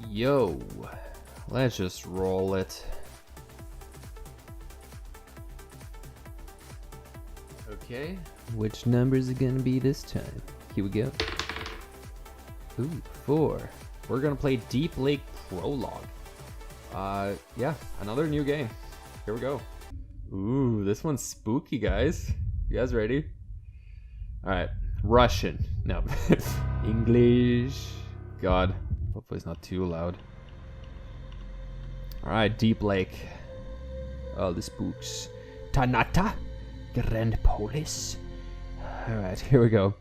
Yo, let's just roll it. Okay, which number is it gonna be this time? Here we go. Ooh, 4. We're gonna play Deep Lake Prologue. Yeah, another new game. Here we go. Ooh, this one's spooky, guys. You guys ready? Alright, Russian. No, English. God, hopefully it's not too loud. Alright, Deep Lake. Oh, the spooks. Tanata, Grand Polis. Alright, here we go.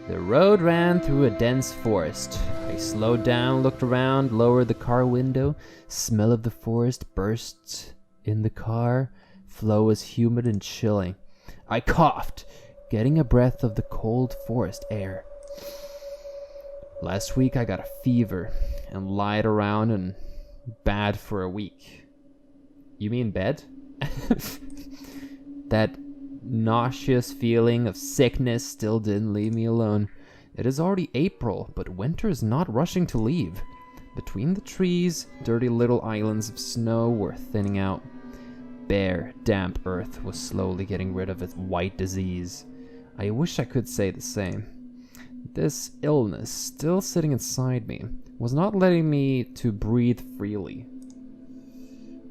The road ran through a dense forest. I slowed down, looked around, lowered the car window. Smell of the forest burst in the car. Flow was humid and chilling. I coughed, getting a breath of the cold forest air. Last week I got a fever and lied around and bad for a week. You mean bed? That nauseous feeling of sickness still didn't leave me alone. It is already April, but winter is not rushing to leave. Between the trees, dirty little islands of snow were thinning out. Bare, damp earth was slowly getting rid of its white disease. I wish I could say the same. This illness, still sitting inside me, was not letting me to breathe freely.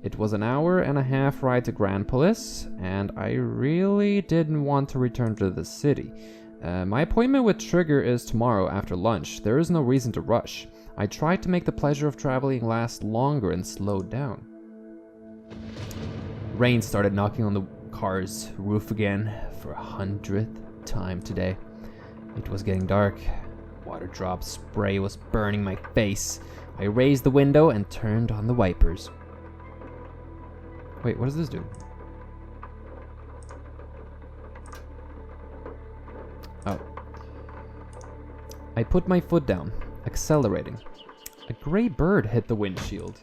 It was an hour and a half ride to Grand Polis, and I really didn't want to return to the city. My appointment with Trigger is tomorrow after lunch. There is no reason to rush. I tried to make the pleasure of traveling last longer and slowed down. Rain started knocking on the car's roof again for 100th time today. It was getting dark. Water drop spray was burning my face. I raised the window and turned on the wipers. Wait, what does this do? Oh. I put my foot down, accelerating. A gray bird hit the windshield.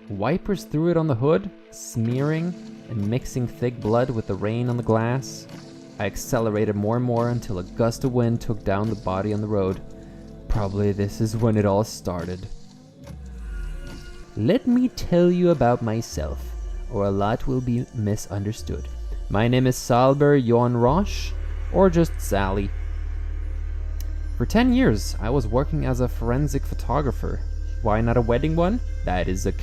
Wipers threw it on the hood, smearing and mixing thick blood with the rain on the glass. I accelerated more and more until a gust of wind took down the body on the road. Probably this is when it all started. Let me tell you about myself, or a lot will be misunderstood. My name is Salber Jon Roche, or just Sally. For 10 years, I was working as a forensic photographer. Why not a wedding one? That is a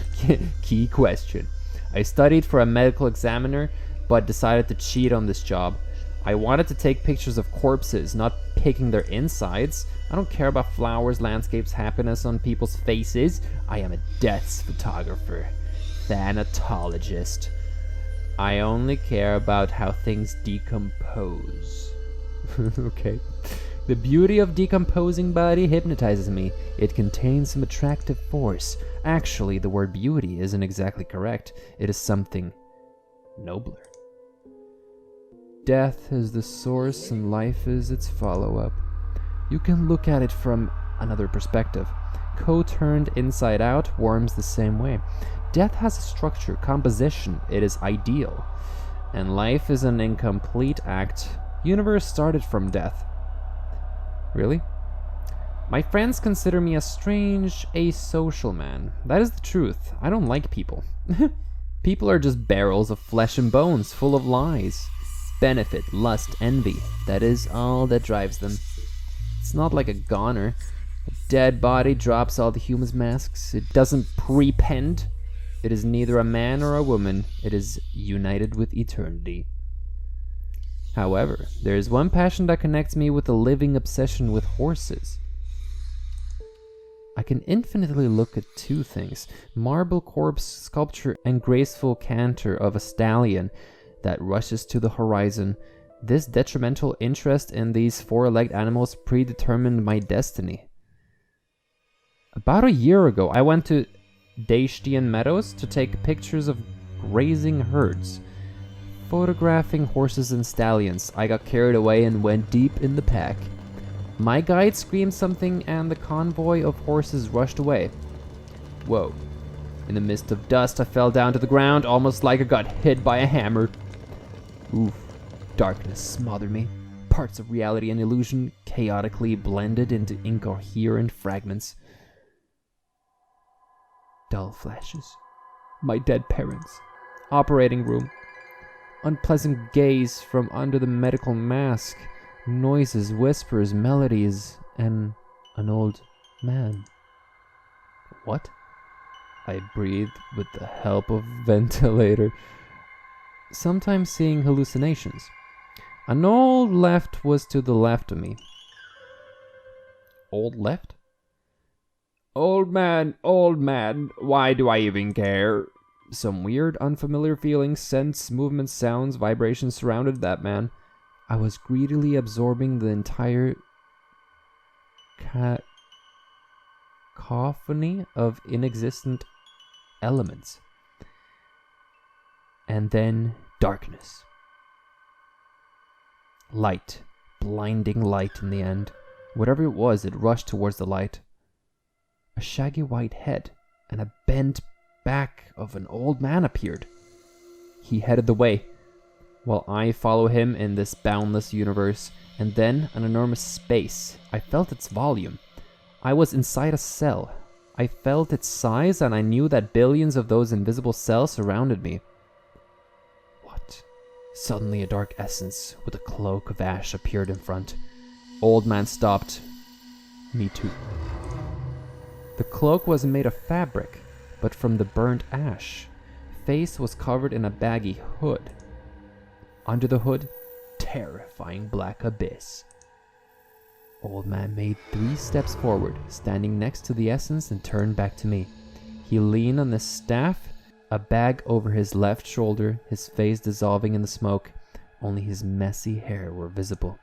key question. I studied for a medical examiner, but decided to cheat on this job. I wanted to take pictures of corpses, not picking their insides. I don't care about flowers, landscapes, happiness on people's faces. I am a deaths photographer. Thanatologist. I only care about how things decompose. Okay. The beauty of decomposing body hypnotizes me. It contains some attractive force. Actually, the word beauty isn't exactly correct. It is something nobler. Death is the source and life is its follow-up. You can look at it from another perspective. Co-turned inside out, worms the same way. Death has a structure, composition, it is ideal. And life is an incomplete act. Universe started from death. Really? My friends consider me a strange, asocial man. That is the truth. I don't like people. People are just barrels of flesh and bones, full of lies. Benefit, lust, envy. That is all that drives them. It's not like a goner. A dead body drops all the human's masks. It doesn't prepend. It is neither a man or a woman. It is united with eternity. However, there is one passion that connects me with a living obsession with horses. I can infinitely look at two things: marble corpse sculpture and graceful canter of a stallion that rushes to the horizon. This detrimental interest in these four-legged animals predetermined my destiny. About a year ago, I went to Daishtian Meadows to take pictures of grazing herds. Photographing horses and stallions, I got carried away and went deep in the pack. My guide screamed something and the convoy of horses rushed away. Whoa. In the midst of dust, I fell down to the ground, almost like I got hit by a hammer. Oof. Darkness smothered me. parts of reality and illusion chaotically blended into incoherent fragments. Dull flashes. My dead parents. Operating room. Unpleasant gaze from under the medical mask. Noises, whispers, melodies, and an old man. What? I breathed with the help of ventilator. Sometimes seeing hallucinations. An old left was to the left of me. Old left? Old man, why do I even care? Some weird, unfamiliar feelings, scents, movements, sounds, vibrations surrounded that man. I was greedily absorbing the entire cacophony of inexistent elements. And then darkness. Light. Blinding light in the end. Whatever it was, it rushed towards the light. A shaggy white head and a bent back of an old man appeared. He headed the way, while I follow him in this boundless universe, and then an enormous space. I felt its volume. I was inside a cell. I felt its size, and I knew that billions of those invisible cells surrounded me. What? Suddenly a dark essence with a cloak of ash appeared in front. Old man stopped. Me too. The cloak was made of fabric, but from the burnt ash. Face was covered in a baggy hood. Under the hood, terrifying black abyss. Old man made 3 steps forward, standing next to the essence, and turned back to me. He leaned on the staff, a bag over his left shoulder, his face dissolving in the smoke. Only his messy hair were visible.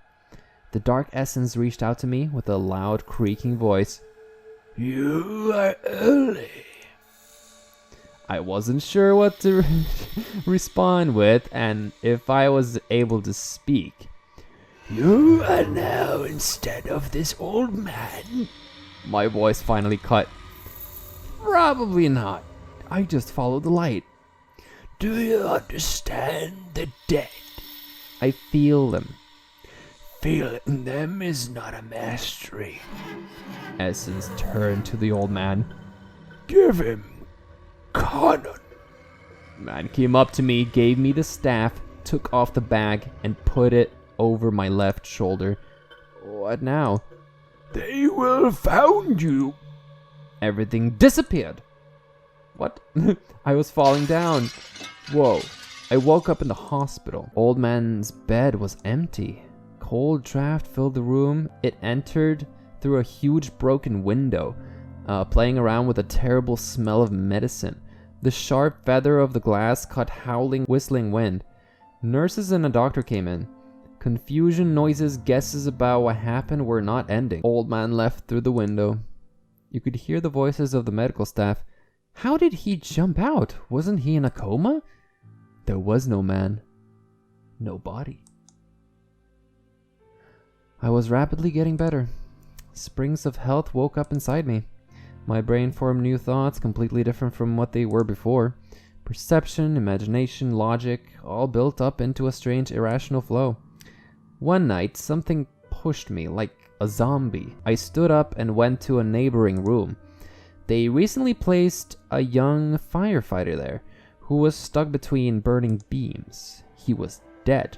The dark essence reached out to me with a loud, creaking voice. You are early. I wasn't sure what to respond with, and if I was able to speak. You are now instead of this old man. My voice finally cut. Probably not. I just followed the light. Do you understand the dead? I feel them. Feeling them is not a mastery. Essence turned to the old man. Give him Conan. Man came up to me, gave me the staff, took off the bag, and put it over my left shoulder. What now? They will found you. Everything disappeared. What? I was falling down. Whoa. I woke up in the hospital. Old man's bed was empty. Cold draft filled the room. It entered through a huge broken window, playing around with a terrible smell of medicine. The sharp feather of the glass caught howling, whistling wind. Nurses and a doctor came in. Confusion, noises, guesses about what happened were not ending. Old man left through the window. You could hear the voices of the medical staff. How did he jump out? Wasn't he in a coma? There was no man. No body. I was rapidly getting better. Springs of health woke up inside me. My brain formed new thoughts, completely different from what they were before. Perception, imagination, logic, all built up into a strange, irrational flow. One night, something pushed me like a zombie. I stood up and went to a neighboring room. They recently placed a young firefighter there, who was stuck between burning beams. He was dead.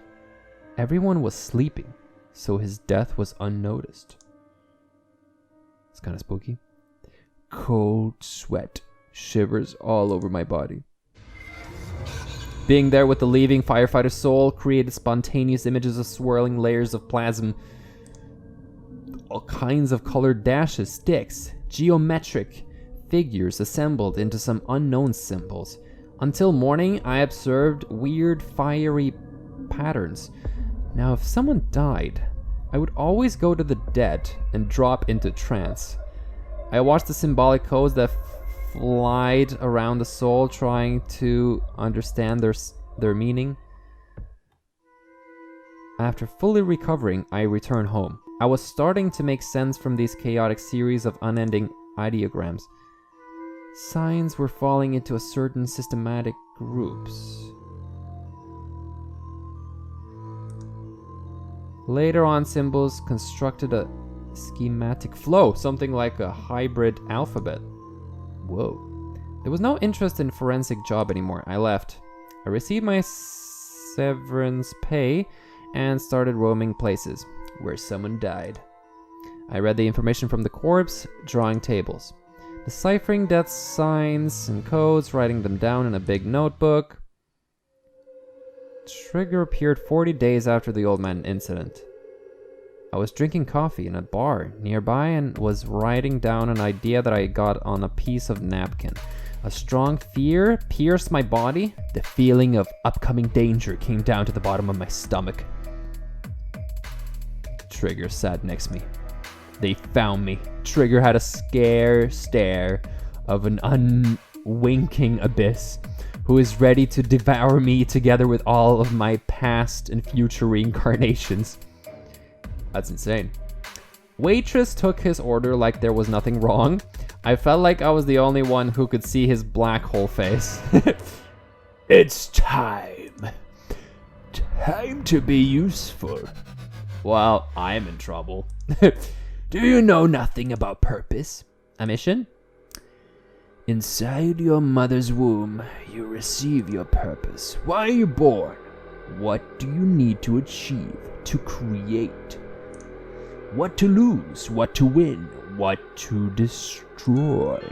Everyone was sleeping, so his death was unnoticed. It's kind of spooky. Cold sweat, shivers all over my body. Being there with the leaving firefighter's soul created spontaneous images of swirling layers of plasm. All kinds of colored dashes, sticks, geometric figures assembled into some unknown symbols. Until morning, I observed weird fiery patterns. Now, if someone died, I would always go to the dead and drop into trance. I watched the symbolic codes that flied around the soul, trying to understand their meaning. After fully recovering, I returned home. I was starting to make sense from these chaotic series of unending ideograms. Signs were falling into a certain systematic groups. Later on, symbols constructed a schematic flow, something like a hybrid alphabet. Whoa. There was no interest in forensic job anymore. I left. I received my severance pay and started roaming places where someone died. I read the information from the corpse, drawing tables, deciphering death signs and codes, writing them down in a big notebook. Trigger appeared 40 days after the old man incident. I was drinking coffee in a bar nearby and was writing down an idea that I got on a piece of napkin. A strong fear pierced my body. The feeling of upcoming danger came down to the bottom of my stomach. Trigger sat next to me. They found me. Trigger had a stare of an unwinking abyss who is ready to devour me together with all of my past and future reincarnations. That's insane. Waitress took his order like there was nothing wrong. I felt like I was the only one who could see his black hole face. It's time. Time to be useful. Well, I'm in trouble. Do you know nothing about purpose? A mission? Inside your mother's womb, you receive your purpose. Why are you born? What do you need to achieve, to create? What to lose, what to win, what to destroy?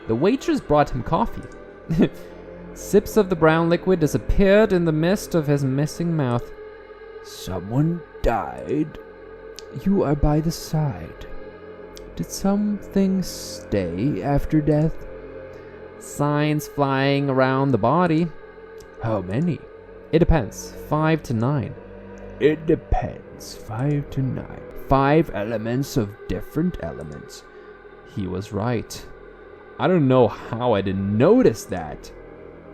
The waitress brought him coffee. Sips of the brown liquid disappeared in the mist of his missing mouth. Someone died. You are by the side. Did something stay after death? Signs flying around the body. How many? It depends. 5 to 9. It depends. 5 to 9. 5 elements of different elements. He was right. I don't know how I didn't notice that.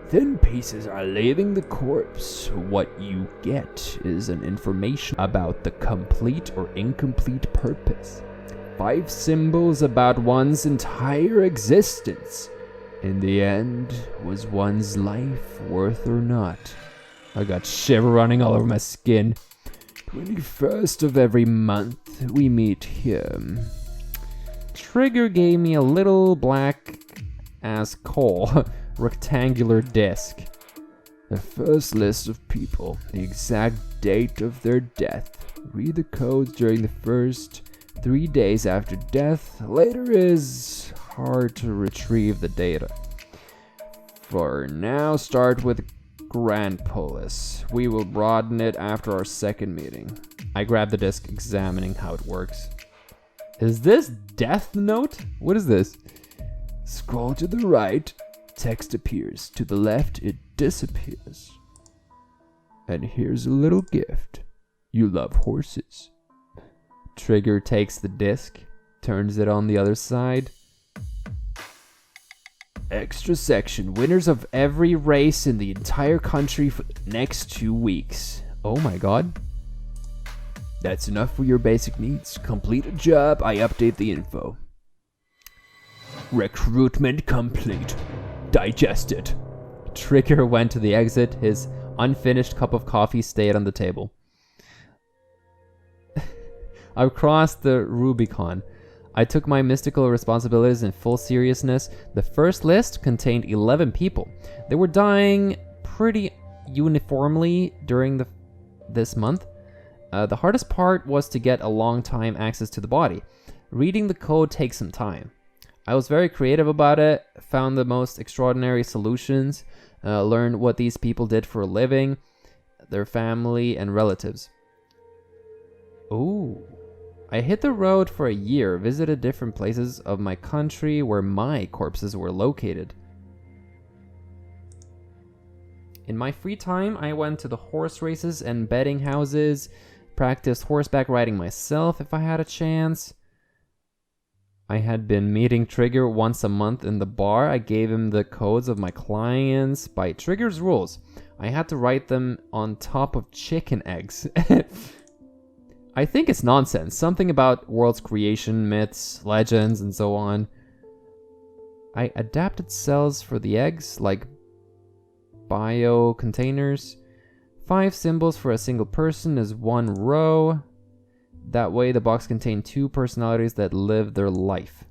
Thin pieces are leaving the corpse. What you get is an information about the complete or incomplete purpose. 5 symbols about one's entire existence. In the end, was one's life worth or not? I got shiver running all over my skin. 21st of every month, we meet here. Trigger gave me a little black ass coal, rectangular disc. The first list of people, the exact date of their death. Read the codes during the first 3 days after death. Later is hard to retrieve the data. For now, start with Grand Polis. We will broaden it after our second meeting. I grabbed the disc, examining how it works. Is this Death Note? What is this? Scroll to the right, text appears. To the left, it disappears. And here's a little gift. You love horses. Trigger takes the disc, turns it on the other side. Extra section. Winners of every race in the entire country for the next 2 weeks. Oh my god. That's enough for your basic needs. Complete a job, I update the info. Recruitment complete. Digest it. Trigger went to the exit. His unfinished cup of coffee stayed on the table. I've crossed the Rubicon. I took my mystical responsibilities in full seriousness. The first list contained 11 people. They were dying pretty uniformly during this month. The hardest part was to get a long time access to the body. Reading the code takes some time. I was very creative about it, found the most extraordinary solutions, learned what these people did for a living, their family and relatives. Ooh. I hit the road for a year, visited different places of my country where my corpses were located. In my free time, I went to the horse races and betting houses, practiced horseback riding myself if I had a chance. I had been meeting Trigger once a month in the bar. I gave him the codes of my clients. By Trigger's rules, I had to write them on top of chicken eggs. I think it's nonsense. Something about world's creation, myths, legends, and so on. I adapted cells for the eggs, like bio containers. 5 symbols for a single person is 1 row. That way, the box contained 2 personalities that lived their life.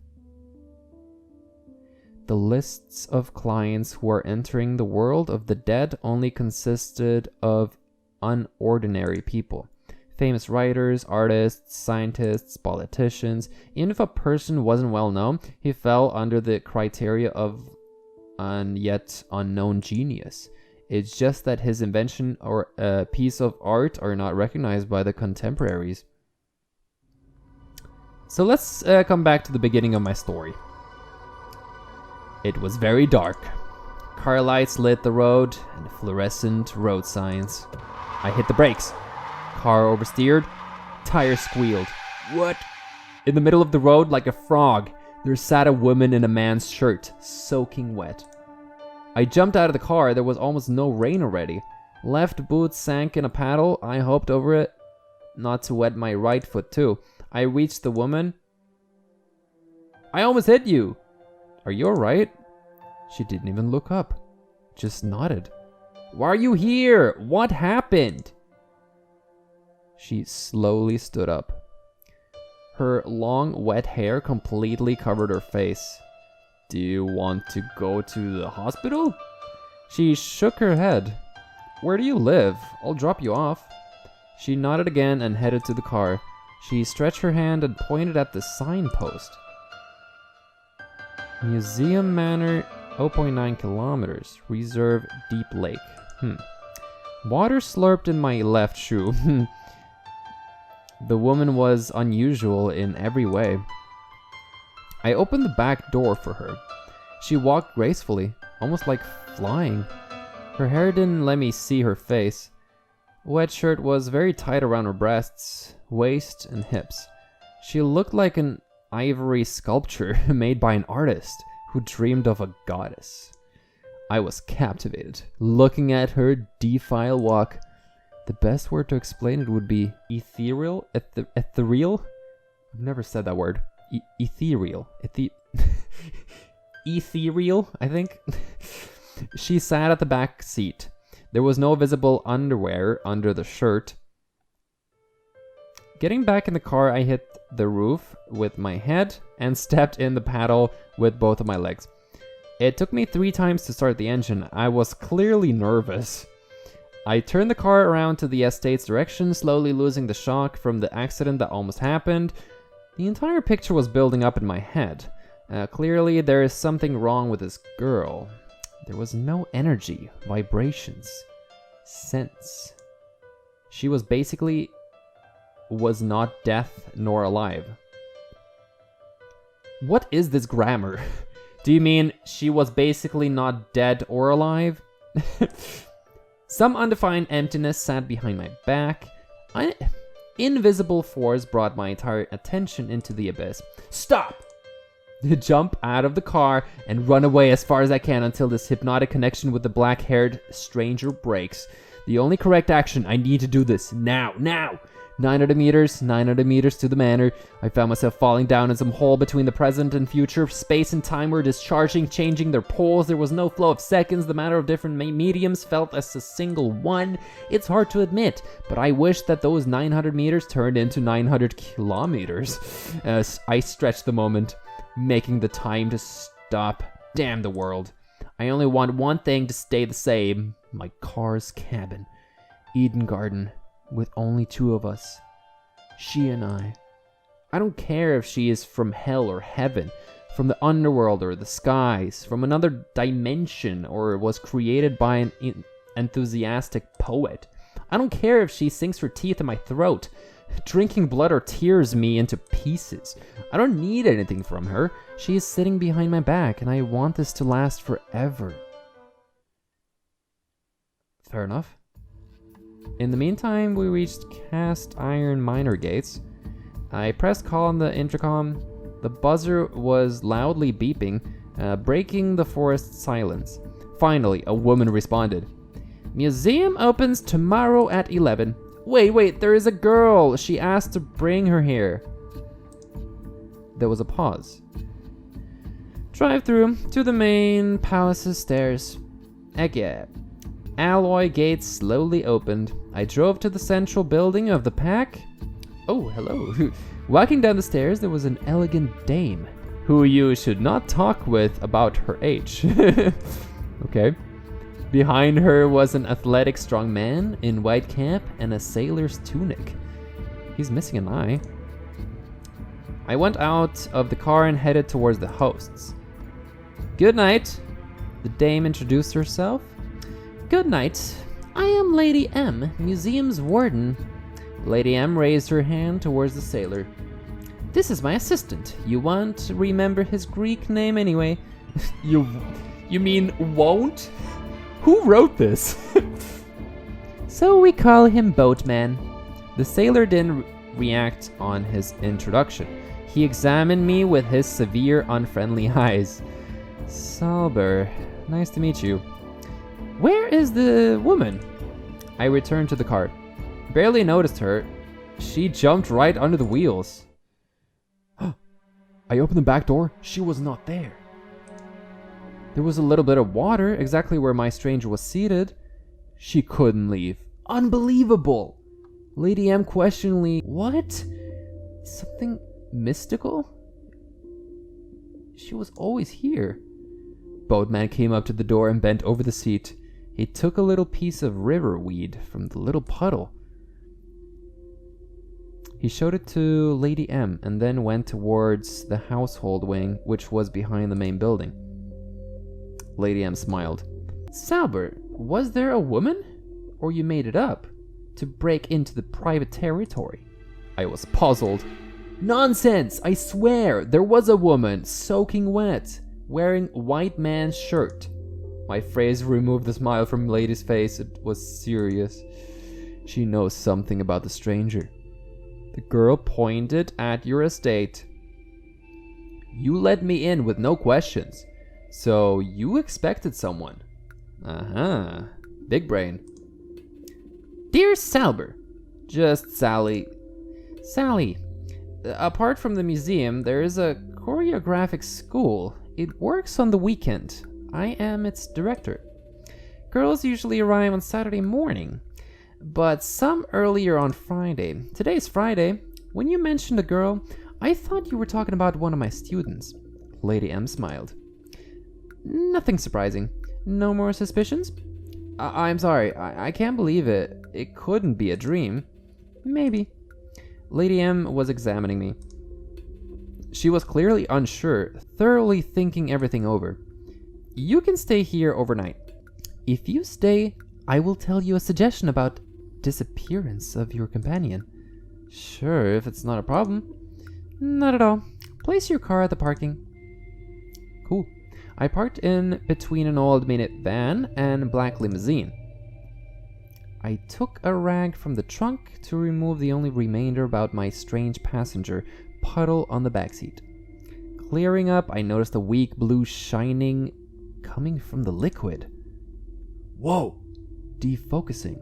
The lists of clients who are entering the world of the dead only consisted of unordinary people. Famous writers, artists, scientists, politicians. Even if a person wasn't well known, he fell under the criteria of an yet unknown genius. It's just that his invention or a piece of art are not recognized by the contemporaries. So let's come back to the beginning of my story. It was very dark. Car lights lit the road and fluorescent road signs. I hit the brakes. Car oversteered. Tire squealed. What? In the middle of the road, like a frog, there sat a woman in a man's shirt, soaking wet. I jumped out of the car. There was almost no rain already. Left boot sank in a paddle. I hopped over it, not to wet my right foot too. I reached the woman. I almost hit you. Are you alright? She didn't even look up. Just nodded. Why are you here? What happened? She slowly stood up. Her long, wet hair completely covered her face. Do you want to go to the hospital? She shook her head. Where do you live? I'll drop you off. She nodded again and headed to the car. She stretched her hand and pointed at the signpost. Museum Manor, 0.9 kilometers. Reserve Deep Lake. Water slurped in my left shoe. The woman was unusual in every way. I opened the back door for her. She walked gracefully, almost like flying. Her hair didn't let me see her face. Wet shirt was very tight around her breasts, waist, and hips. She looked like an ivory sculpture made by an artist who dreamed of a goddess. I was captivated, looking at her defile walk. The best word to explain it would be ethereal? Ethereal? I've never said that word. Ethereal. Ethereal, I think. She sat at the back seat. There was no visible underwear under the shirt. Getting back in the car, I hit the roof with my head and stepped in the paddle with both of my legs. It took me 3 times to start the engine. I was clearly nervous. I turned the car around to the estate's direction, slowly losing the shock from the accident that almost happened. The entire picture was building up in my head. Clearly, there is something wrong with this girl. There was no energy, vibrations, sense. She was basically not death nor alive. What is this grammar? Do you mean she was basically not dead or alive? Some undefined emptiness sat behind my back. Invisible force brought my entire attention into the abyss. Stop! Jump out of the car and run away as far as I can until this hypnotic connection with the black-haired stranger breaks. The only correct action. I need to do this now. 900 meters to the manor. I found myself falling down in some hole between the present and future. Space and time were discharging, changing their poles. There was no flow of seconds. The matter of different mediums felt as a single one. It's hard to admit, but I wish that those 900 meters turned into 900 kilometers. As I stretched the moment, making the time to stop. Damn the world. I only want one thing to stay the same. My car's cabin. Eden Garden. With only 2 of us. She and I. I don't care if she is from hell or heaven, from the underworld or the skies, from another dimension, or was created by an enthusiastic poet. I don't care if she sinks her teeth in my throat, drinking blood or tears me into pieces. I don't need anything from her. She is sitting behind my back, and I want this to last forever. Fair enough. In the meantime, we reached cast iron miner gates. I pressed call on the intercom. The buzzer was loudly beeping, breaking the forest silence. Finally, a woman responded. Museum opens tomorrow at 11. Wait, there is a girl. She asked to bring her here. There was a pause. Drive through to the main palace's stairs. Heck yeah. Alloy gates slowly opened. I drove to the central building of the pack. Oh, hello. Walking down the stairs, there was an elegant dame who you should not talk with about her age. Okay. Behind her was an athletic strong man in white cap and a sailor's tunic. He's missing an eye. I went out of the car and headed towards the hosts. Good night. The dame introduced herself. Good night. I am Lady M, museum's warden. Lady M raised her hand towards the sailor. This is my assistant. You won't remember his Greek name anyway. You mean won't? Who wrote this? So we call him Boatman. The sailor didn't react on his introduction. He examined me with his severe, unfriendly eyes. Salber, nice to meet you. Where is the woman? I returned to the car. Barely noticed her. She jumped right under the wheels. I opened the back door. She was not there. There was a little bit of water exactly where my stranger was seated. She couldn't leave. Unbelievable. Lady M questioningly, what? Something mystical? She was always here. Boatman came up to the door and bent over the seat. He took a little piece of river weed from the little puddle. He showed it to Lady M and then went towards the household wing, which was behind the main building. Lady M smiled. Salbert, was there a woman? Or you made it up to break into the private territory? I was puzzled. Nonsense! I swear, there was a woman, soaking wet, wearing white man's shirt. My phrase removed the smile from Lady's face. It was serious. She knows something about the stranger. The girl pointed at your estate. You let me in with no questions. So you expected someone. Uh-huh. Big brain. Dear Salber. Just Sally. Sally. Apart from the museum, there is a choreographic school. It works on the weekend. I am its director. Girls usually arrive on Saturday morning, but some earlier on Friday. Today's Friday. When you mentioned a girl, I thought you were talking about one of my students. Lady M smiled. Nothing surprising. No more suspicions? I'm sorry, I can't believe it. It couldn't be a dream. Maybe. Lady M was examining me. She was clearly unsure, thoroughly thinking everything over. You can stay here overnight. If you stay, I will tell you a suggestion about disappearance of your companion. Sure, if it's not a problem. Not at all. Place your car at the parking. Cool. I parked in between an old minute van and black limousine. I took a rag from the trunk to remove the only remainder about my strange passenger, puddle on the backseat. Clearing up, I noticed a weak blue shining coming from the liquid. Whoa! Defocusing.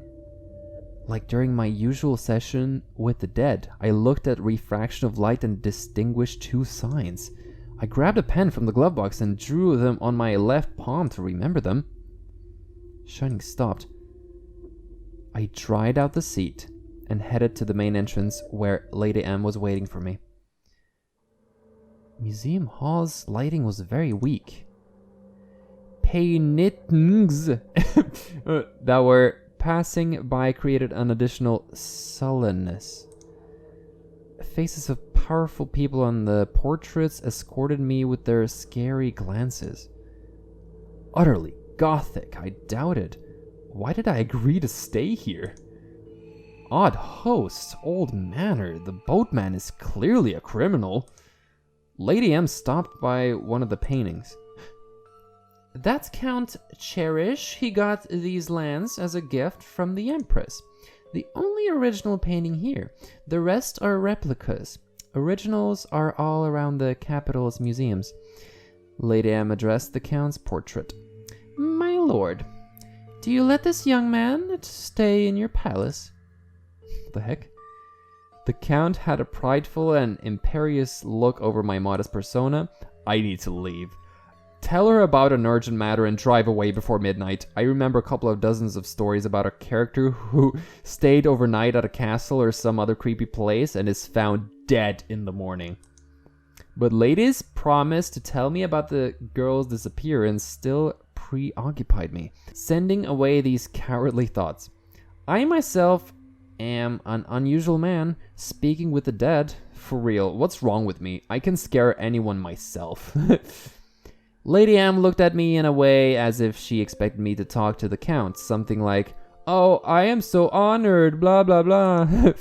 Like during my usual session with the dead, I looked at refraction of light and distinguished two signs. I grabbed a pen from the glove box and drew them on my left palm to remember them. Shining stopped. I dried out the seat and headed to the main entrance where Lady M was waiting for me. Museum Hall's lighting was very weak. Paintings that were passing by created an additional sullenness. Faces of powerful people on the portraits escorted me with their scary glances. Utterly gothic, I doubted. Why did I agree to stay here? Odd host, old manor, the boatman is clearly a criminal. Lady M stopped by one of the paintings. That's Count Cherish. He got these lands as a gift from the Empress. The only original painting here. The rest are replicas. Originals are all around the capital's museums. Lady M addressed the Count's portrait. My lord, do you let this young man stay in your palace? The heck? The Count had a prideful and imperious look over my modest persona. I need to leave. Tell her about an urgent matter and drive away before midnight. I remember a couple of dozens of stories about a character who stayed overnight at a castle or some other creepy place and is found dead in the morning. But ladies promised to tell me about the girl's disappearance still preoccupied me, sending away these cowardly thoughts. I myself am an unusual man, speaking with the dead. For real, what's wrong with me? I can scare anyone myself. Lady M looked at me in a way as if she expected me to talk to the Count, something like, "Oh, I am so honored, blah blah blah."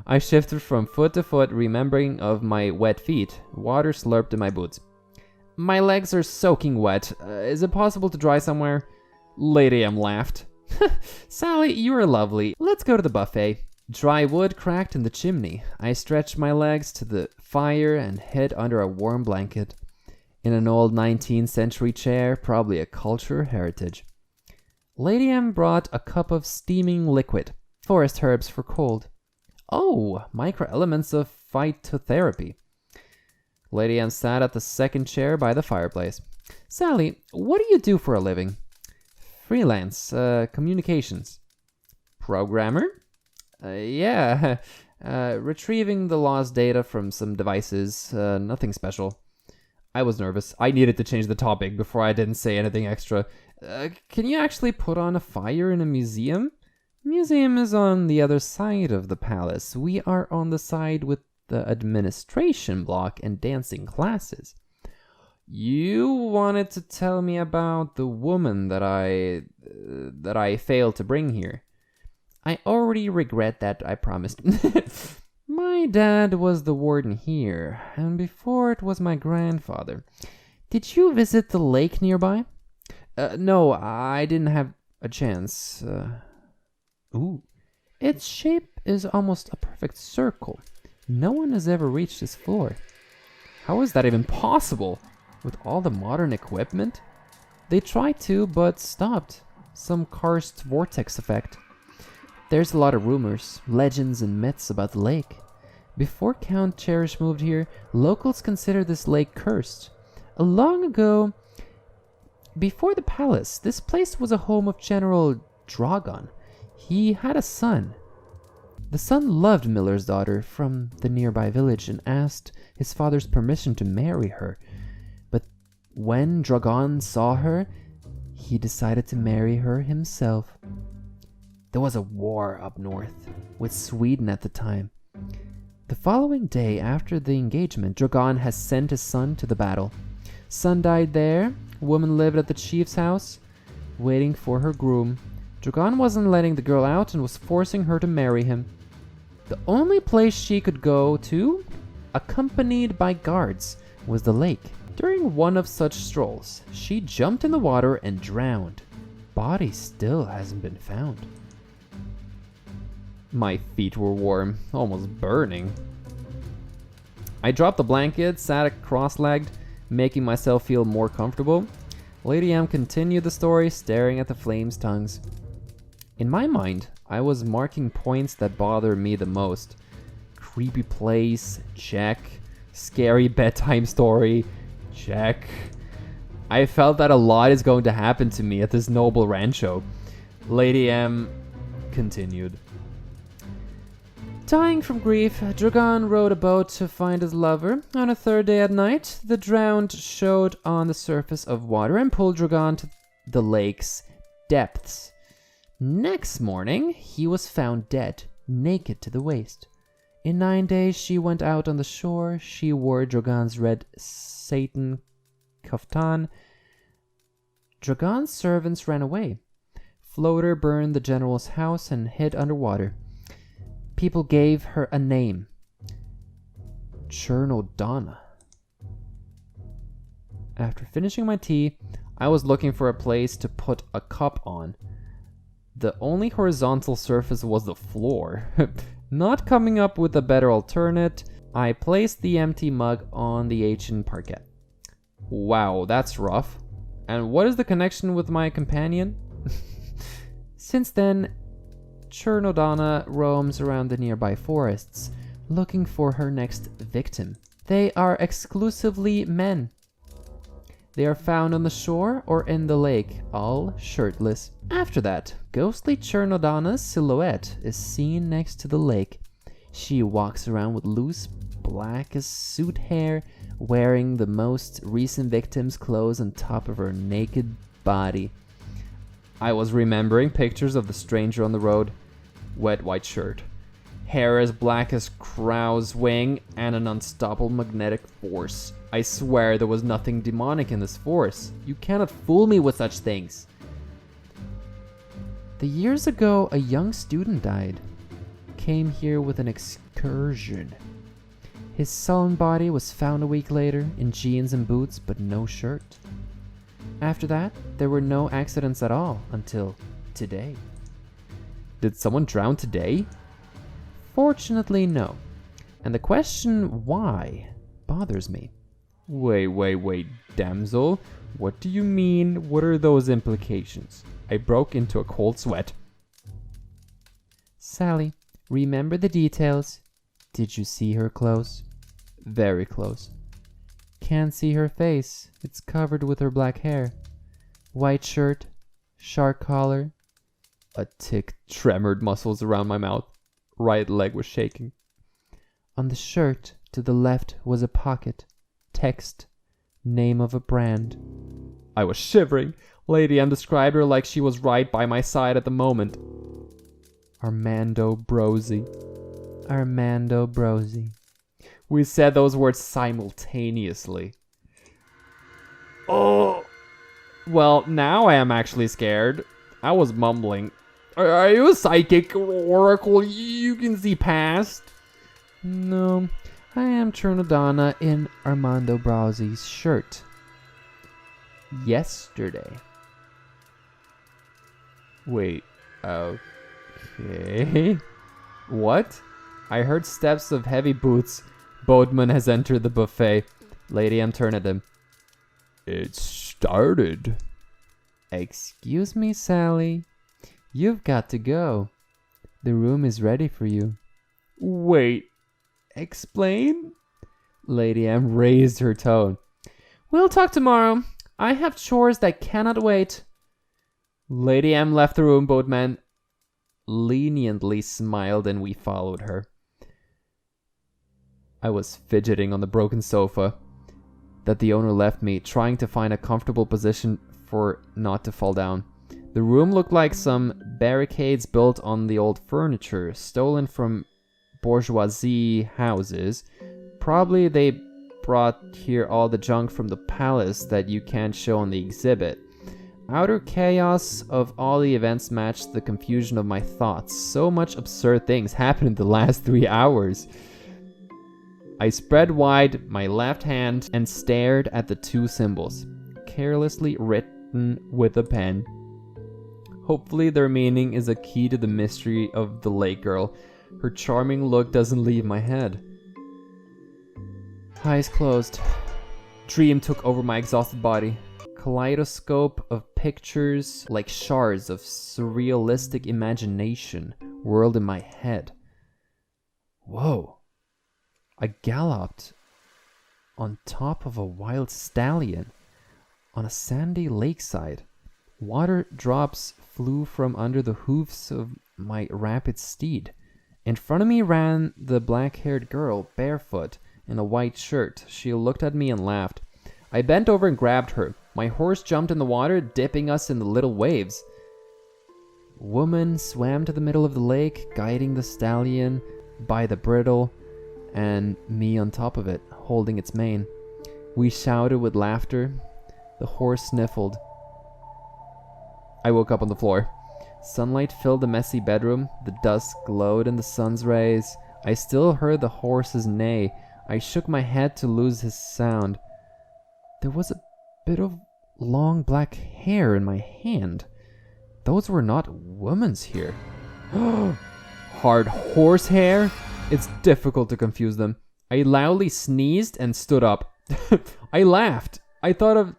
I shifted from foot to foot, remembering of my wet feet. Water slurped in my boots. "My legs are soaking wet. Is it possible to dry somewhere?" Lady M laughed. "Sally, you are lovely. Let's go to the buffet." Dry wood cracked in the chimney. I stretched my legs to the fire and hid under a warm blanket. In an old 19th century chair, probably a cultural heritage. Lady M brought a cup of steaming liquid. Forest herbs for cold. Oh, microelements of phytotherapy. Lady M sat at the second chair by the fireplace. "Sally, what do you do for a living?" "Freelance, communications." "Programmer?" Yeah, retrieving the lost data from some devices, nothing special." I was nervous. I needed to change the topic before I didn't say anything extra. "Can you actually put on a fire in a museum?" "Museum is on the other side of the palace. We are on the side with the administration block and dancing classes." "You wanted to tell me about the woman that I failed to bring here." "I already regret that, I promised." "My dad was the warden here, and before it was my grandfather. Did you visit the lake nearby?" No, I didn't have a chance." Ooh. "Its shape is almost a perfect circle. No one has ever reached its floor." "How is that even possible? With all the modern equipment?" "They tried to, but stopped. Some karst vortex effect. There's a lot of rumors, legends, and myths about the lake. Before Count Cherish moved here, locals considered this lake cursed. Long ago, before the palace, this place was a home of General Drogon. He had a son. The son loved Miller's daughter from the nearby village and asked his father's permission to marry her. But when Drogon saw her, he decided to marry her himself. There was a war up north, with Sweden at the time. The following day after the engagement, Drogon has sent his son to the battle. Son died there. Woman lived at the chief's house, waiting for her groom. Drogon wasn't letting the girl out and was forcing her to marry him. The only place she could go to, accompanied by guards, was the lake. During one of such strolls, she jumped in the water and drowned. Body still hasn't been found. My feet were warm, almost burning. I dropped the blanket, sat cross-legged, making myself feel more comfortable. Lady M continued the story, staring at the flames' tongues. In my mind, I was marking points that bother me the most. Creepy place, check. Scary bedtime story, check. I felt that a lot is going to happen to me at this noble rancho. Lady M continued. Dying from grief, Drogon rowed a boat to find his lover. On a third day at night, the drowned showed on the surface of water and pulled Drogon to the lake's depths. Next morning, he was found dead, naked to the waist. In 9 days, she went out on the shore. She wore Drogon's red satin kaftan. Drogon's servants ran away. Floater burned the general's house and hid underwater. People gave her a name. Chernodonna. After finishing my tea, I was looking for a place to put a cup on. The only horizontal surface was the floor. Not coming up with a better alternate, I placed the empty mug on the ancient parquet. Wow, that's rough. And what is the connection with my companion? Since then, Chernodonna roams around the nearby forests, looking for her next victim. They are exclusively men. They are found on the shore or in the lake, all shirtless. After that, ghostly Chernodana's silhouette is seen next to the lake. She walks around with loose black as soot hair, wearing the most recent victim's clothes on top of her naked body. I was remembering pictures of the stranger on the road. Wet white shirt. Hair as black as Crow's wing and an unstoppable magnetic force. I swear there was nothing demonic in this force. You cannot fool me with such things. The years ago, a young student died. Came here with an excursion. His sullen body was found a week later in jeans and boots, but no shirt. After that, there were no accidents at all until today. Did someone drown today? Fortunately, no. And the question why bothers me. Wait, damsel. What do you mean? What are those implications? I broke into a cold sweat. Sally, remember the details. Did you see her close? Very close. Can't see her face. It's covered with her black hair. White shirt, shark collar. A tick tremored muscles around my mouth. Right leg was shaking. On the shirt to the left was a pocket. Text. Name of a brand. I was shivering. Lady M described her like she was right by my side at the moment. Armando Brosi. Armando Brosi. We said those words simultaneously. Oh. Well, now I am actually scared. I was mumbling. Are you a psychic oracle? You can see past? No, I am Chernodana in Armando Brosi's shirt. Yesterday. Wait, okay. What? I heard steps of heavy boots. Boatman has entered the buffet. Lady M turned at him. It started. Excuse me, Sally. You've got to go. The room is ready for you. Wait. Explain? Lady M raised her tone. We'll talk tomorrow. I have chores that cannot wait. Lady M left the room. Boatman leniently smiled and we followed her. I was fidgeting on the broken sofa that the owner left me, trying to find a comfortable position for not to fall down. The room looked like some barricades built on the old furniture, stolen from bourgeoisie houses. Probably they brought here all the junk from the palace that you can't show in the exhibit. Outer chaos of all the events matched the confusion of my thoughts. So much absurd things happened in the last 3 hours. I spread wide my left hand and stared at the two symbols, carelessly written with a pen. Hopefully their meaning is a key to the mystery of the lake girl. Her charming look doesn't leave my head. Eyes closed. Dream took over my exhausted body. Kaleidoscope of pictures like shards of surrealistic imagination whirled in my head. Whoa. I galloped on top of a wild stallion on a sandy lakeside. Water drops flew from under the hoofs of my rapid steed. In front of me ran the black-haired girl, barefoot, in a white shirt. She looked at me and laughed. I bent over and grabbed her. My horse jumped in the water, dipping us in the little waves. Woman swam to the middle of the lake, guiding the stallion by the bridle, and me on top of it, holding its mane. We shouted with laughter. The horse sniffled. I woke up on the floor. Sunlight filled the messy bedroom. The dusk glowed in the sun's rays. I still heard the horse's neigh. I shook my head to lose his sound. There was a bit of long black hair in my hand. Those were not women's hair. Hard horse hair? It's difficult to confuse them. I loudly sneezed and stood up. I laughed. I thought of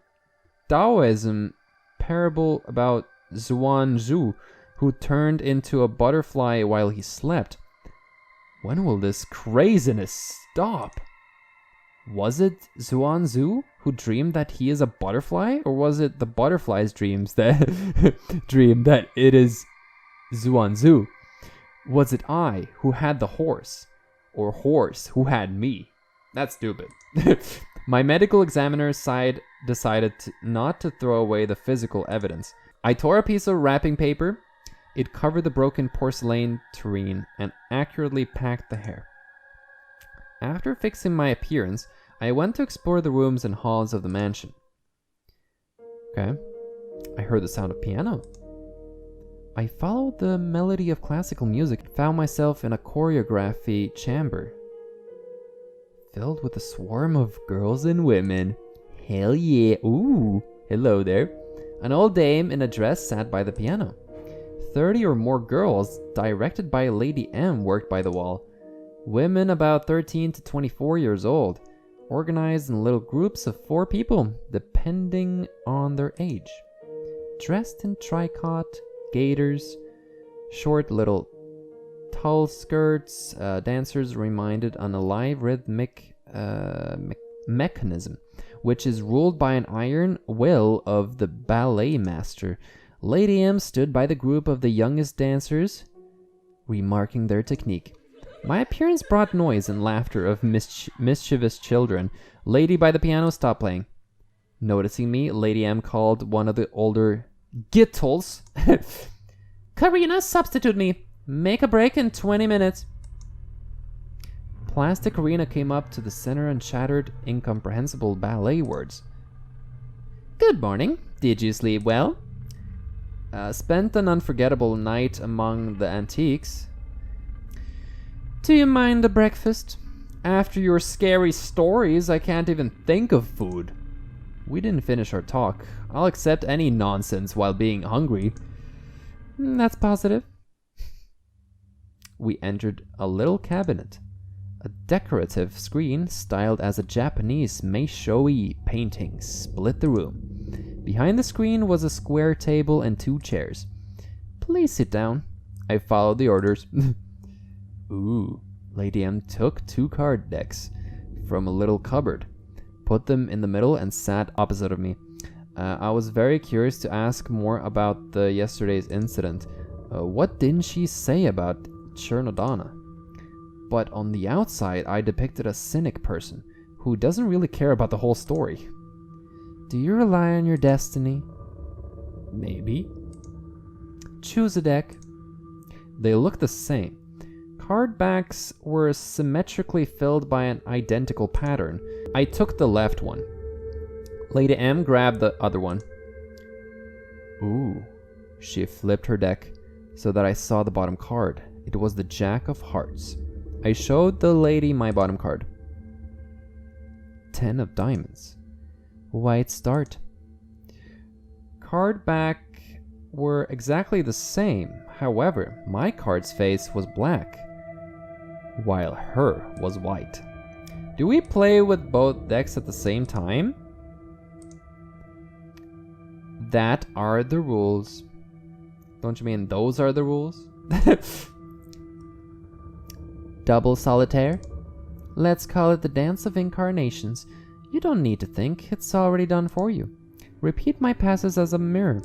Taoism parable about Zhuan Zhu, who turned into a butterfly while he slept. When will this craziness stop? Was it Zuanzu who dreamed that he is a butterfly? Or was it the butterfly's dreams that dream that it is Zuanzu? Was it I who had the horse? Or horse who had me? That's stupid. My medical examiner decided not to throw away the physical evidence. I tore a piece of wrapping paper. It covered the broken porcelain tureen and accurately packed the hair. After fixing my appearance, I went to explore the rooms and halls of the mansion. Okay. I heard the sound of piano. I followed the melody of classical music and found myself in a choreography chamber filled with a swarm of girls and women. Hell yeah. Ooh, hello there. An old dame in a dress sat by the piano. 30 or more girls, directed by Lady M, worked by the wall. Women about 13 to 24 years old, organized in little groups of 4 people, depending on their age. Dressed in tricot, gaiters, short little tulle skirts, dancers reminded an alive rhythmic mechanism, which is ruled by an iron will of the ballet master. Lady M stood by the group of the youngest dancers, remarking their technique. My appearance brought noise and laughter of mischievous children. Lady by the piano stopped playing. Noticing me, Lady M called one of the older gittles. Karina, substitute me. Make a break in 20 minutes. Plastic Karina came up to the center and chattered incomprehensible ballet words. Good morning. Did you sleep well? Spent an unforgettable night among the antiques. Do you mind the breakfast? After your scary stories, I can't even think of food. We didn't finish our talk. I'll accept any nonsense while being hungry. That's positive. We entered a little cabinet. A decorative screen styled as a Japanese meishoi painting split the room. Behind the screen was a square table and 2 chairs. Please sit down. I followed the orders. Ooh, Lady M took 2 card decks from a little cupboard, put them in the middle, and sat opposite of me. I was very curious to ask more about yesterday's incident. What didn't she say about Chernodana? But on the outside, I depicted a cynic person who doesn't really care about the whole story. Do you rely on your destiny? Maybe. Choose a deck. They look the same. Card backs were symmetrically filled by an identical pattern. I took the left one. Lady M grabbed the other one. Ooh. She flipped her deck so that I saw the bottom card. It was the Jack of Hearts. I showed the lady my bottom card. 10 of Diamonds. White start. Card back were exactly the same. However, my card's face was black, while her was white. Do we play with both decks at the same time? That are the rules. Don't you mean those are the rules? Double solitaire? Let's call it the Dance of Incarnations. You don't need to think, it's already done for you. Repeat my passes as a mirror.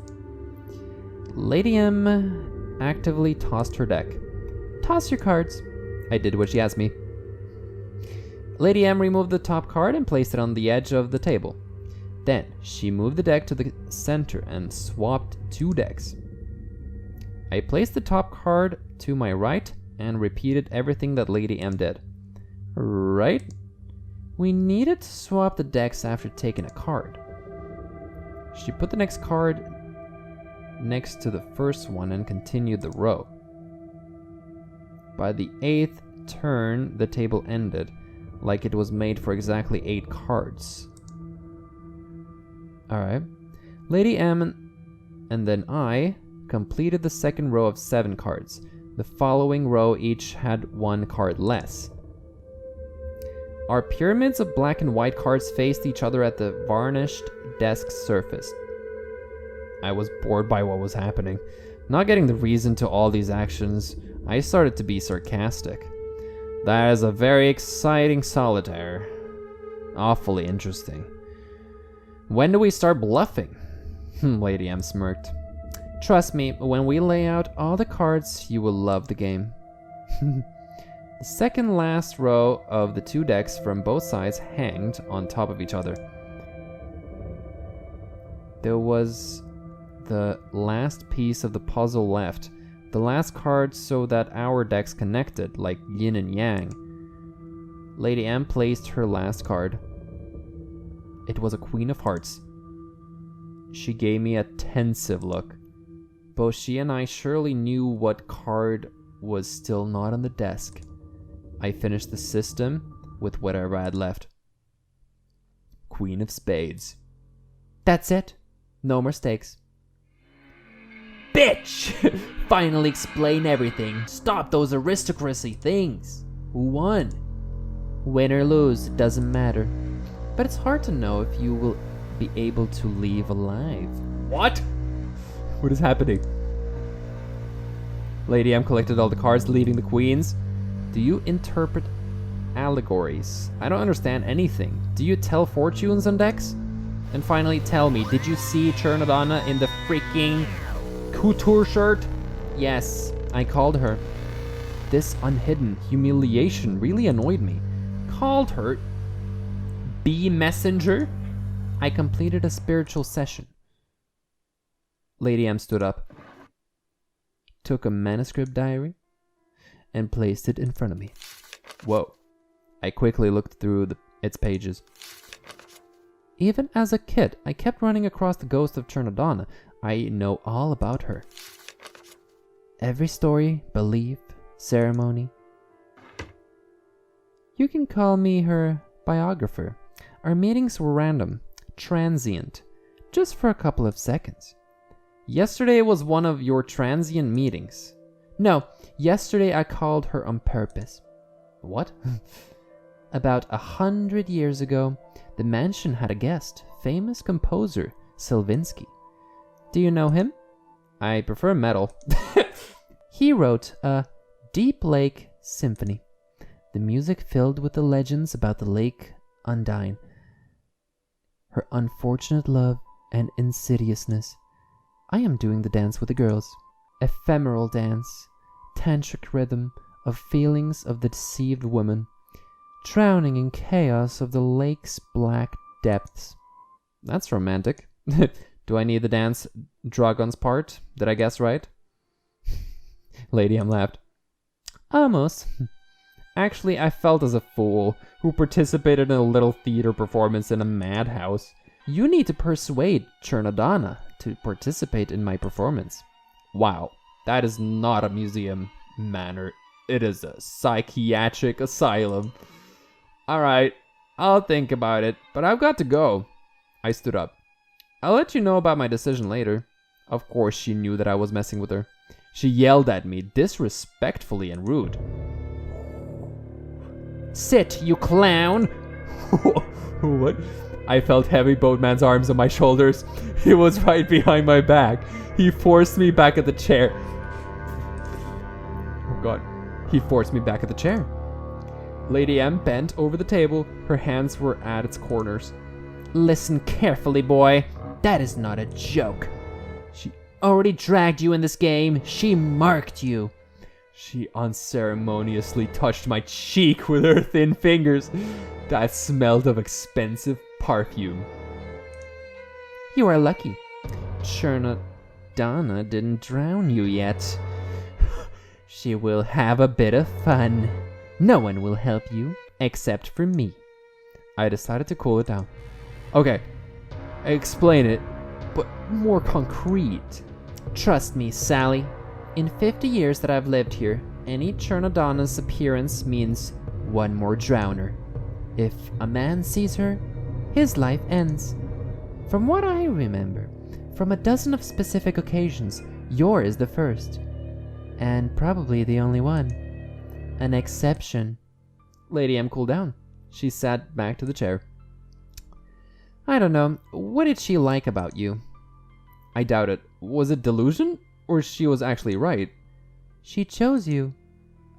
Lady M actively tossed her deck. Toss your cards. I did what she asked me. Lady M removed the top card and placed it on the edge of the table. Then, she moved the deck to the center and swapped 2 decks. I placed the top card to my right and repeated everything that Lady M did. Right? We needed to swap the decks after taking a card. She put the next card next to the first one and continued the row. By the 8th turn, the table ended, like it was made for exactly 8 cards. Alright. Lady M and then I completed the second row of 7 cards. The following row each had 1 card less. Our pyramids of black and white cards faced each other at the varnished desk surface. I was bored by what was happening. Not getting the reason to all these actions, I started to be sarcastic. That is a very exciting solitaire. Awfully interesting. When do we start bluffing? Lady M smirked. Trust me, when we lay out all the cards, you will love the game. The second last row of the 2 decks from both sides hanged on top of each other. There was the last piece of the puzzle left. The last card so that our decks connected, like yin and yang. Lady M placed her last card. It was a Queen of Hearts. She gave me a tensive look. Both she and I surely knew what card was still not on the desk. I finished the system with whatever I had left. Queen of Spades. That's it. No mistakes. Bitch! Finally explain everything. Stop those aristocracy things. Who won? Win or lose, it doesn't matter. But it's hard to know if you will be able to leave alive. What? What is happening? Lady M collected all the cards, leaving the queens. Do you interpret allegories? I don't understand anything. Do you tell fortunes on decks? And finally, tell me, did you see Chernadonna in the freaking couture shirt? Yes, I called her. This unhidden humiliation really annoyed me. Called her? Bee messenger? I completed a spiritual session. Lady M stood up, took a manuscript diary, and placed it in front of me. Whoa. I quickly looked through its pages. Even as a kid, I kept running across the ghost of Chernadonna. I know all about her. Every story, belief, ceremony. You can call me her biographer. Our meetings were random, transient, just for a couple of seconds. Yesterday was one of your transient meetings. No, yesterday I called her on purpose. What? About 100 years ago, the mansion had a guest, famous composer Sylvinsky. Do you know him? I prefer metal. He wrote a Deep Lake Symphony. The music filled with the legends about the lake Undine, her unfortunate love and insidiousness. I am doing the dance with the girls. Ephemeral dance, tantric rhythm of feelings of the deceived woman, drowning in chaos of the lake's black depths. That's romantic. Do I need the dance Dragon's part? Did I guess right? Lady M laughed. Almost. Actually, I felt as a fool who participated in a little theater performance in a madhouse. You need to persuade Chernadonna to participate in my performance. Wow, that is not a museum manor. It is a psychiatric asylum. Alright, I'll think about it, but I've got to go. I stood up. I'll let you know about my decision later. Of course she knew that I was messing with her. She yelled at me disrespectfully and rude. Sit, you clown! What? I felt heavy boatman's arms on my shoulders. He was right behind my back. He forced me back at the chair. Oh god. He forced me back at the chair. Lady M bent over the table. Her hands were at its corners. Listen carefully, boy. That is not a joke. She already dragged you in this game. She marked you. She unceremoniously touched my cheek with her thin fingers that smelled of expensive perfume. You are lucky. Chernadonna didn't drown you yet. She will have a bit of fun. No one will help you, except for me. I decided to cool it down. Okay, explain it, but more concrete. Trust me, Sally. In 50 years that I've lived here, any Chernadonna's appearance means one more drowner. If a man sees her, his life ends. From what I remember, from a dozen of specific occasions, yours is the first. And probably the only one. An exception. Lady M cooled down. She sat back to the chair. I don't know. What did she like about you? I doubt it. Was it delusion? Or she was actually right? She chose you.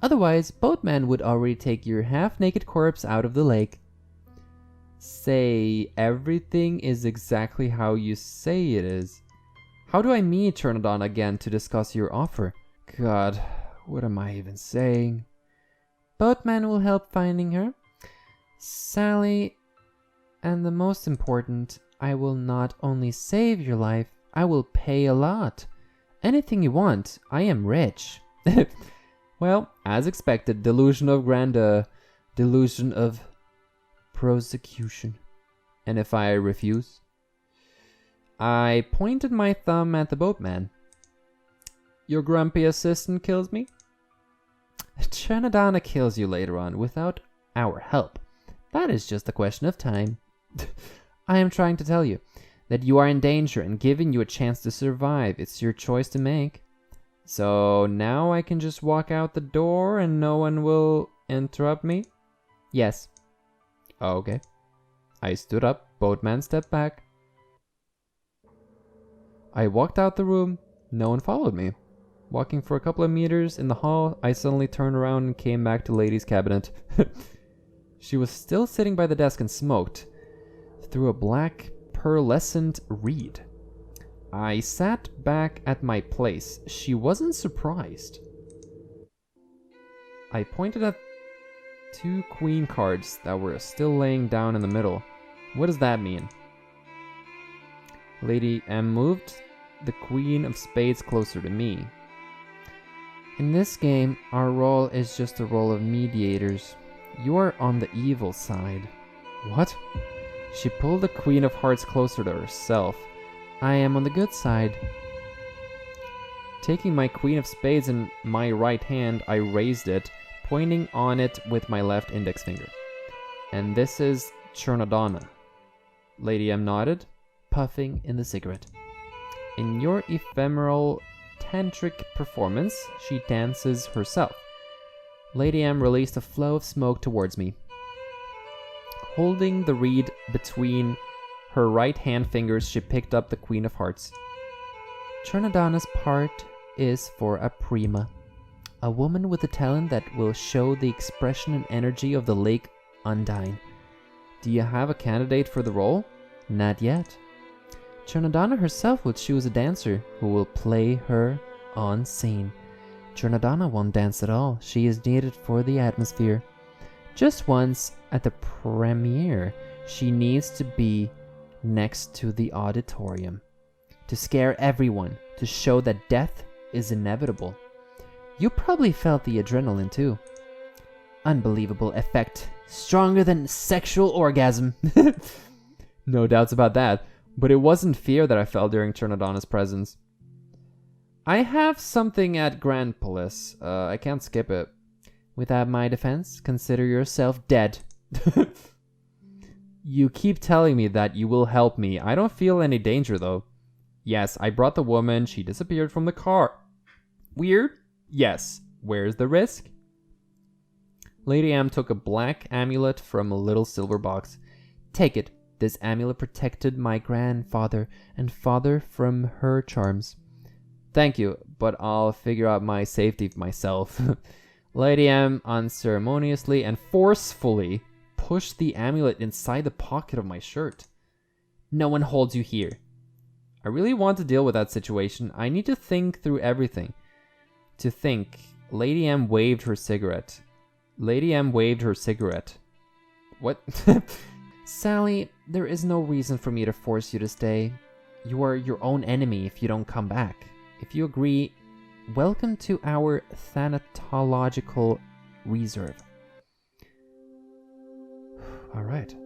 Otherwise, both men would already take your half-naked corpse out of the lake. Say everything is exactly how you say it is. How do I meet Turnodon again to discuss your offer? God, what am I even saying? Boatman will help finding her. Sally, and the most important, I will not only save your life, I will pay a lot. Anything you want, I am rich. Well, as expected, delusion of grandeur, delusion of prosecution. And if I refuse? I pointed my thumb at the boatman. Your grumpy assistant kills me? Trinadana kills you later on without our help. That is just a question of time. I am trying to tell you that you are in danger and giving you a chance to survive. It's your choice to make. So now I can just walk out the door and no one will interrupt me? Yes. Okay. I stood up. Boatman stepped back. I walked out the room. No one followed me. Walking for a couple of meters in the hall, I suddenly turned around and came back to Lady's cabinet. She was still sitting by the desk and smoked through a black pearlescent reed. I sat back at my place. She wasn't surprised. I pointed at 2 queen cards that were still laying down in the middle. What does that mean? Lady M moved the queen of spades closer to me. In this game, our role is just a role of mediators. You are on the evil side. What? She pulled the queen of hearts closer to herself. I am on the good side. Taking my queen of spades in my right hand, I raised it, pointing on it with my left index finger. And this is Chernodonna. Lady M nodded, puffing in the cigarette. In your ephemeral tantric performance, she dances herself. Lady M released a flow of smoke towards me. Holding the reed between her right hand fingers, she picked up the Queen of Hearts. Chernodonna's part is for a prima, a woman with a talent that will show the expression and energy of the Lake Undine. Do you have a candidate for the role? Not yet. Chernodonna herself will choose a dancer who will play her on scene. Chernodonna won't dance at all. She is needed for the atmosphere. Just once at the premiere, she needs to be next to the auditorium to scare everyone, to show that death is inevitable. You probably felt the adrenaline too. Unbelievable effect. Stronger than sexual orgasm. No doubts about that. But it wasn't fear that I felt during Chernodonna's presence. I have something at Grand Police. I can't skip it. Without my defense, consider yourself dead. You keep telling me that you will help me. I don't feel any danger though. Yes, I brought the woman. She disappeared from the car. Weird? Yes. Where's the risk? Lady M took a black amulet from a little silver box. Take it. This amulet protected my grandfather and father from her charms. Thank you, but I'll figure out my safety myself. Lady M unceremoniously and forcefully pushed the amulet inside the pocket of my shirt. No one holds you here. I really want to deal with that situation. I need to think through everything. To think, Lady M waved her cigarette. Lady M waved her cigarette. What? Sally, there is no reason for me to force you to stay. You are your own enemy if you don't come back. If you agree, welcome to our thanatological reserve. Alright.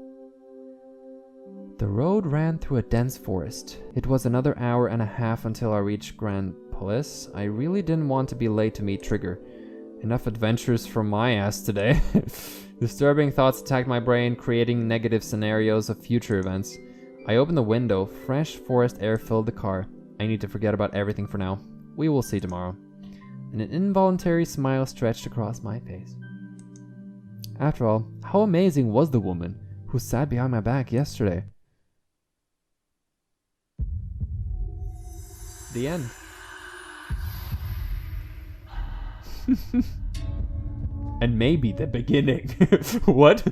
The road ran through a dense forest. It was another hour and a half until I reached Grand Police. I really didn't want to be late to meet Trigger. Enough adventures from my ass today. Disturbing thoughts attacked my brain, creating negative scenarios of future events. I opened the window. Fresh forest air filled the car. I need to forget about everything for now. We will see tomorrow. And an involuntary smile stretched across my face. After all, how amazing was the woman who sat behind my back yesterday? The end. And maybe the beginning. What?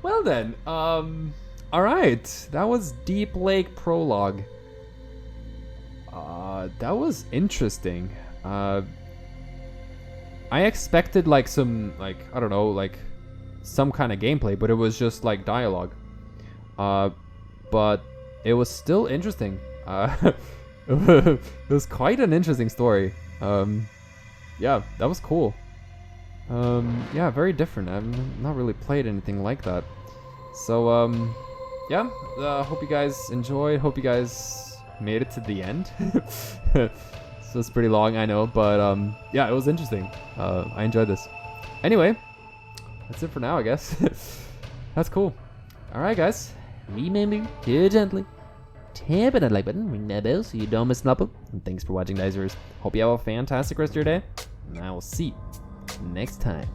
Well then, alright, that was Deep Lake Prologue. That was interesting. I expected like some, like, I don't know, like some kind of gameplay, but it was just like dialogue. But it was still interesting. It was quite an interesting story. Yeah, that was cool. Yeah, very different. I've not really played anything like that. So, yeah, hope you guys enjoyed. Hope you guys made it to the end. So it's pretty long, I know, but yeah, it was interesting. I enjoyed this. Anyway, that's it for now, I guess. That's cool. Alright, guys. Remember to gently tap that like button, ring that bell so you don't miss an upload. And thanks for watching, Dizers. Hope you have a fantastic rest of your day, and I will see you next time.